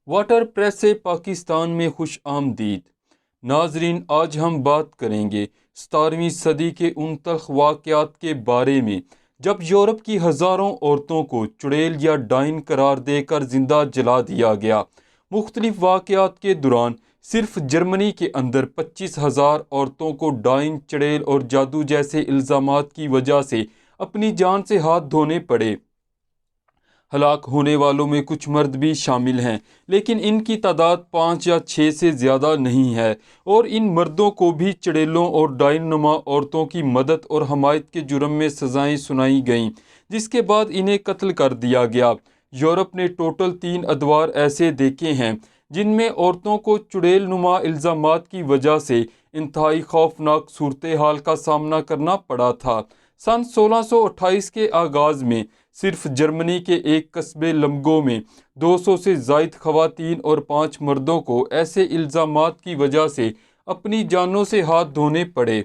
Water press سے پاکستان میں خوش آمدید۔ ناظرین، آج ہم بات کریں گے 17ویں صدی کے ان تلخ واقعات کے بارے میں جب یورپ کی ہزاروں عورتوں کو چڑیل یا ڈائن قرار دے کر زندہ جلا دیا گیا۔ مختلف واقعات کے دوران صرف جرمنی کے اندر 25,000 عورتوں کو ڈائن، چڑیل اور جادو جیسے الزامات کی وجہ سے اپنی جان سے ہاتھ دھونے پڑے۔ ہلاک ہونے والوں میں کچھ مرد بھی شامل ہیں، لیکن ان کی تعداد 5 یا 6 سے زیادہ نہیں ہے، اور ان مردوں کو بھی چڑیلوں اور ڈائن نما عورتوں کی مدد اور حمایت کے جرم میں سزائیں سنائی گئیں، جس کے بعد انہیں قتل کر دیا گیا۔ یورپ نے ٹوٹل 3 ادوار ایسے دیکھے ہیں جن میں عورتوں کو چڑیل نما الزامات کی وجہ سے انتہائی خوفناک صورتحال کا سامنا کرنا پڑا تھا۔ سن 1628 کے آغاز میں صرف جرمنی کے ایک قصبے لمگو میں 200 سے زائد خواتین اور 5 مردوں کو ایسے الزامات کی وجہ سے اپنی جانوں سے ہاتھ دھونے پڑے۔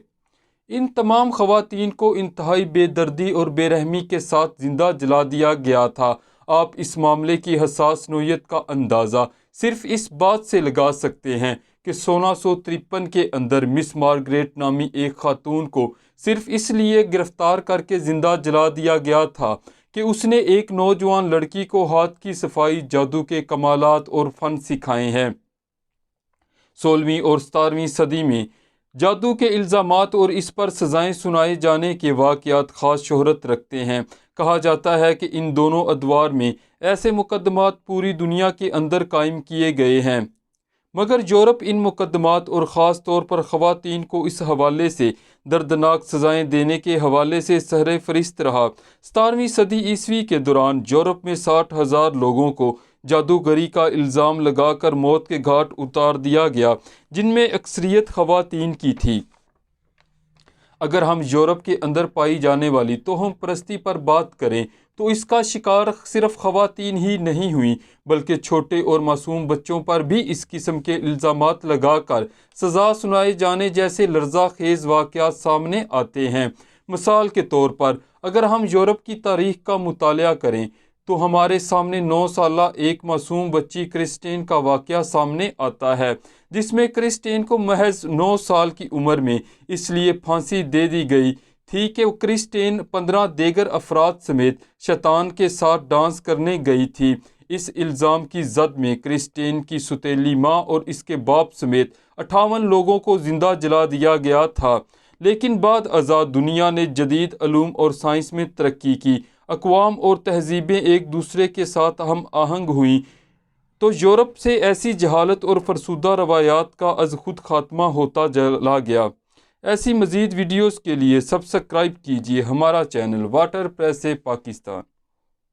ان تمام خواتین کو انتہائی بے دردی اور بے رحمی کے ساتھ زندہ جلا دیا گیا تھا۔ آپ اس معاملے کی حساس نوعیت کا اندازہ صرف اس بات سے لگا سکتے ہیں کہ 1653 کے اندر مس مارگریٹ نامی ایک خاتون کو صرف اس لیے گرفتار کر کے زندہ جلا دیا گیا تھا کہ اس نے ایک نوجوان لڑکی کو ہاتھ کی صفائی، جادو کے کمالات اور فن سکھائے ہیں۔ 16ویں اور 17ویں صدی میں جادو کے الزامات اور اس پر سزائیں سنائے جانے کے واقعات خاص شہرت رکھتے ہیں۔ کہا جاتا ہے کہ ان دونوں ادوار میں ایسے مقدمات پوری دنیا کے اندر قائم کیے گئے ہیں، مگر یورپ ان مقدمات اور خاص طور پر خواتین کو اس حوالے سے دردناک سزائیں دینے کے حوالے سے سر فہرست رہا۔ 17ویں صدی عیسوی کے دوران یورپ میں 60,000 لوگوں کو جادوگری کا الزام لگا کر موت کے گھاٹ اتار دیا گیا، جن میں اکثریت خواتین کی تھی۔ اگر ہم یورپ کے اندر پائی جانے والی توہم پرستی پر بات کریں تو اس کا شکار صرف خواتین ہی نہیں ہوئیں، بلکہ چھوٹے اور معصوم بچوں پر بھی اس قسم کے الزامات لگا کر سزا سنائے جانے جیسے لرزہ خیز واقعات سامنے آتے ہیں۔ مثال کے طور پر اگر ہم یورپ کی تاریخ کا مطالعہ کریں تو ہمارے سامنے 9 سالہ ایک معصوم بچی کرسٹین کا واقعہ سامنے آتا ہے، جس میں کرسٹین کو محض 9 سال کی عمر میں اس لیے پھانسی دے دی گئی تھی کہ کرسٹین 15 دیگر افراد سمیت شیطان کے ساتھ ڈانس کرنے گئی تھی۔ اس الزام کی زد میں کرسٹین کی سوتیلی ماں اور اس کے باپ سمیت 58 لوگوں کو زندہ جلا دیا گیا تھا۔ لیکن بعد ازاں دنیا نے جدید علوم اور سائنس میں ترقی کی، اقوام اور تہذیبیں ایک دوسرے کے ساتھ ہم آہنگ ہوئیں، تو یورپ سے ایسی جہالت اور فرسودہ روایات کا از خود خاتمہ ہوتا چلا گیا۔ ایسی مزید ویڈیوز کے لیے سبسکرائب کیجیے ہمارا چینل واٹر پریس سے پاکستان۔